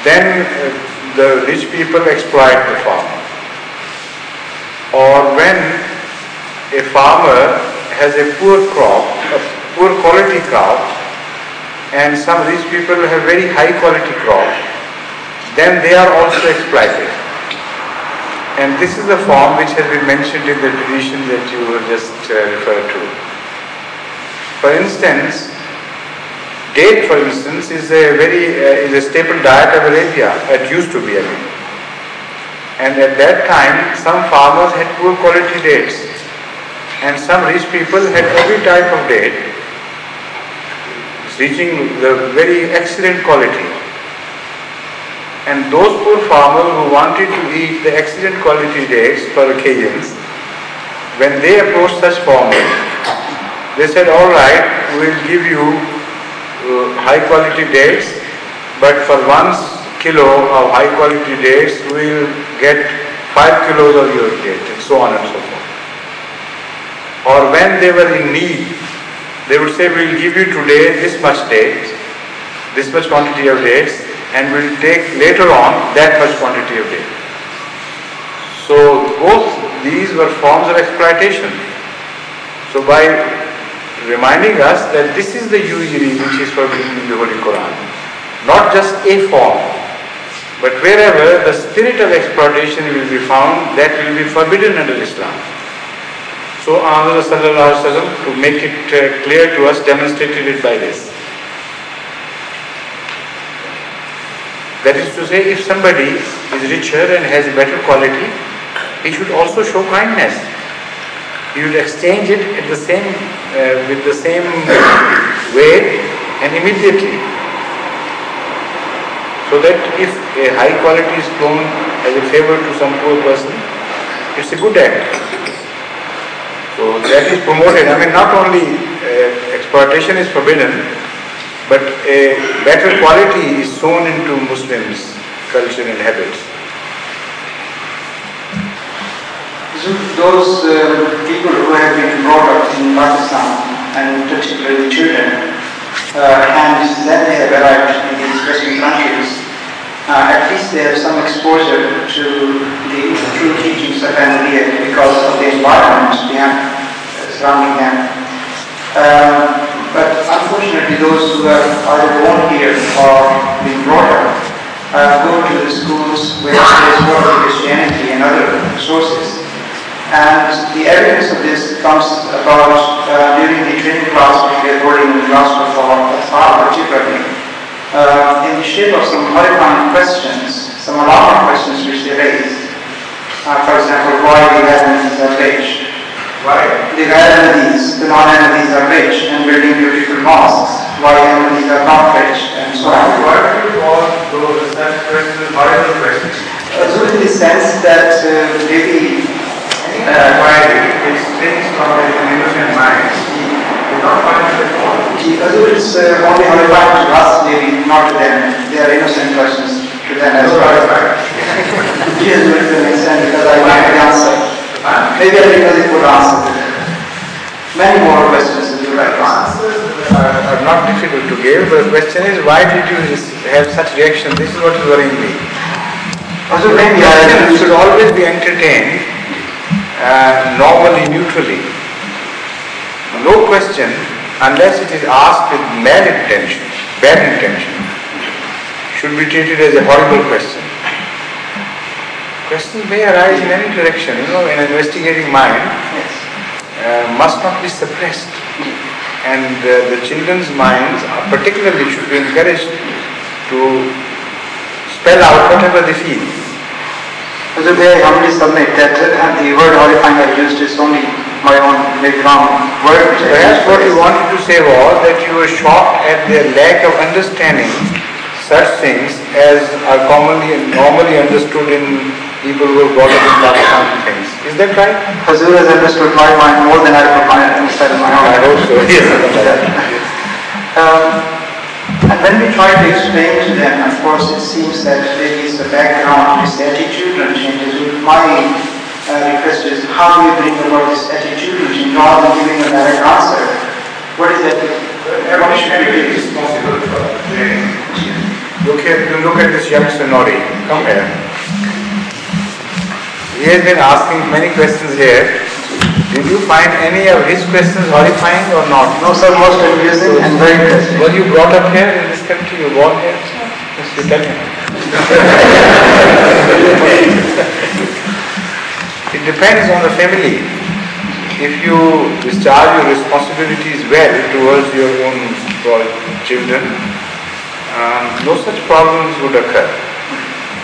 then the rich people exploit the farmer. Or when a farmer has a poor crop, a poor quality crop, and some rich people have very high quality crop, then they are also exploited. And this is the form which has been mentioned in the tradition that you just referred to. For instance, date, for instance, is a staple diet of Arabia. It used to be, I mean. And at that time, some farmers had poor quality dates, and some rich people had every type of date, reaching the very excellent quality. And those poor farmers who wanted to eat the excellent quality dates for occasions, when they approached such farmers, they said, all right, we will give you high quality dates, but for 1 kilo of high quality dates, we will get 5 kilos of your dates, and so on and so forth. Or when they were in need, they would say, we will give you today this much dates, this much quantity of dates, and we will take later on that much quantity of dates. So both these were forms of exploitation. So by reminding us that this is the usury which is forbidden in the Holy Quran, not just a form, but wherever the spirit of exploitation will be found, that will be forbidden under Islam. So Anand Sallallahu Alaihi Wasallam, to make it clear to us, demonstrated it by this. That is to say, if somebody is richer and has a better quality, he should also show kindness. He should exchange it at the same, with the same way and immediately. So that if a high quality is thrown as a favor to some poor person, it's a good act. So that is promoted. I mean, not only exploitation is forbidden, but a better quality is sown into Muslims' culture and habits. So those people who have been brought up in Pakistan, and particularly children, and then they have arrived in these Western countries, at least they have some exposure to the true teachings of Ahmadiyya because of the environment surrounding them. But unfortunately, those who are either born here or been brought up go to the schools where there is more Christianity and other sources. And the evidence of this comes about during the training class which we are holding in the Gospel for Atfal particularly, in the shape of some horrifying questions, some alarming questions which they raise. For example, why the Ahmadis are rich? Why the Ahmadis, the non-Ahmadis are rich and building beautiful mosques? Why Ahmadis are not rich? And so on. Why do you call those questions horrible questions? So in the sense that maybe inquiry is things from an innocent mind. You not find it at all. Although it's only horrifying to us, maybe not to them. They are innocent questions to them as well. Yes, to an extent, because I like the answer. Maybe I think a good answer to them. Many more questions that you like to answer. Answers are not difficult to give. The question is, why did you have such reaction? This is what is worrying me. Also, maybe you should always be entertained normally, neutrally. No question, unless it is asked with malintention, bad intention, should be treated as a horrible question. Questions may arise in any direction, an investigating mind must not be suppressed. And the children's minds particularly should be encouraged to spell out whatever they feel. So may I humbly submit that the word horrifying I used is only my own maybe wrong word. Perhaps what you wanted to say was that you were shocked at their lack of understanding such things as are normally understood in people who are brought up in Pakistan things. Is that right? Hazur has understood my mind more than I could understand my own. I hope so. Yes. And when we try to explain to them, of course, it seems that maybe it's the background, this attitudinal changes. My request is, how do you bring about this attitudinal change rather than giving a direct answer? What is that? Everybody should be responsible for training. look at this youngster Nori. Come here. He has been asking many questions here. Did you find any of his questions horrifying or not? No, sir, most amusing and very interesting. Were you brought up here in this country? You were born here? Yes, you tell me. It depends on the family. If you discharge your responsibilities well towards your own children, no such problems would occur.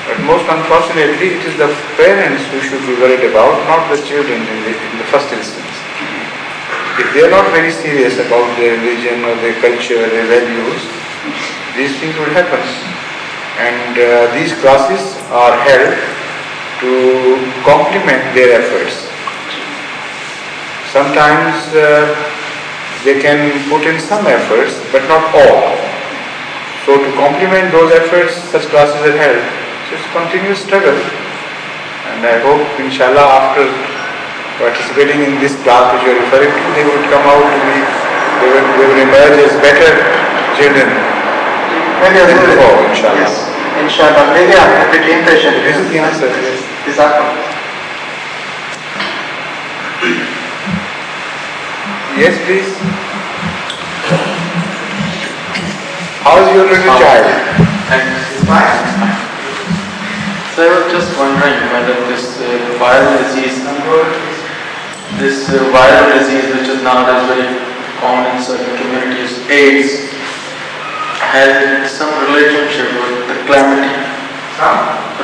But most unfortunately, it is the parents who should be worried about, not the children in the first instance. If they are not very serious about their religion or their culture, their values, these things will happen. And these classes are held to complement their efforts. Sometimes they can put in some efforts, but not all. So to complement those efforts, such classes are held. So it's a continuous struggle. And I hope, inshallah, after participating in this class which you are referring to, they would come out to be, they will emerge as better children than before, inshallah. Yes, inshallah. Maybe I'm a bit impatient. This is the answer, yes. Yes, please. How is your little child? It's fine. So I was just wondering whether this viral disease, which is nowadays very common in certain communities, AIDS, has some relationship with the calamity.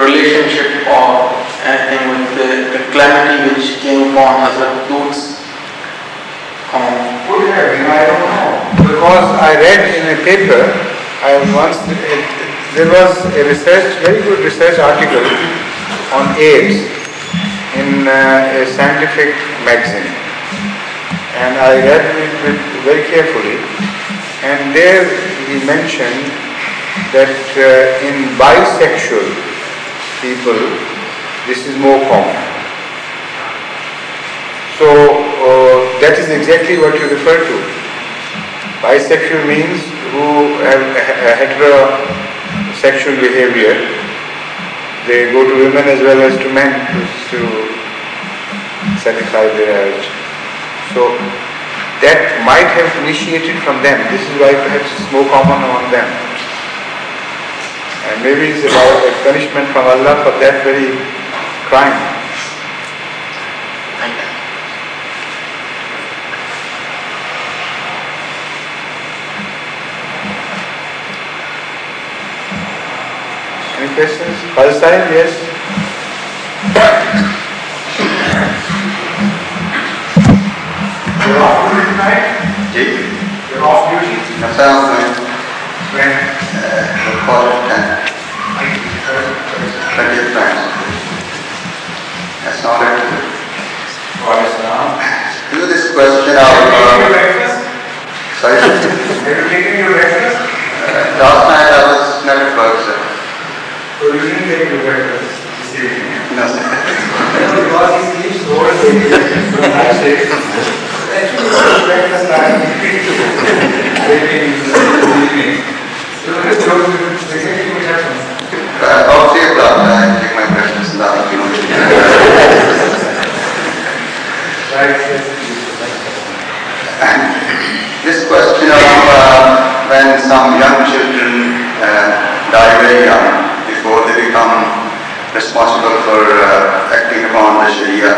Relationship or anything with the calamity which came upon Hazrat Lut's Could have been, I don't know. Because I read in a paper, there was a very good research article on AIDS in a scientific magazine. And I read it very carefully. And there he mentioned that in bisexual people, this is more common. So that is exactly what you refer to. Bisexual means who have a heterosexual behavior. They go to women as well as to men to satisfy their urge. So that might have initiated from them. This is why perhaps it's more common among them. And maybe it's about a punishment from Allah for that very crime. Any questions? Palestine, yes? You're off duty tonight? You're off duty? When? Quarter 10. 20th times. That's not it. Do this question of... Sorry? Have you taken your breakfast? Last night I was not at work, sir. So you didn't take your breakfast this evening? No, sir. Because he sleeps the whole day. Actually, breakfast time waiting in the evening. So let's go to exactly what happens. About 3 o'clock I take my breakfast in the afternoon. Right. And this question of when some young children die very young before they become responsible for acting upon the Sharia.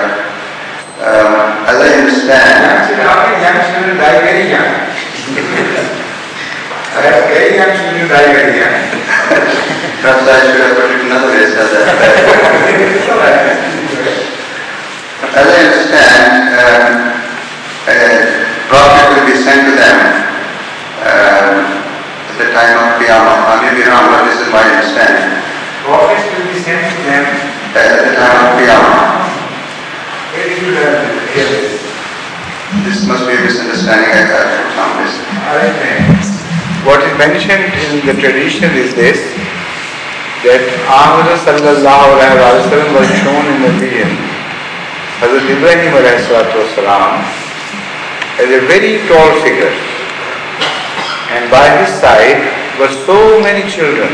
As I understand... Actually, how many young children die very young? Very young children die very young. Perhaps I should have put it another way, so that... As I understand, a prophet will be sent to them at the time of Qiyamah. I may be wrong, but this is my understanding. Prophets will be sent to them At the time of Qiyamah. Where did you learn this? This must be a misunderstanding I have from this. What is mentioned in the tradition is this, that Ahmad sallallahu alaihi wasallam was shown in a vision, Hazrat Ibrahim alayhi salatu wasalam, as a very tall figure, and by his side were so many children.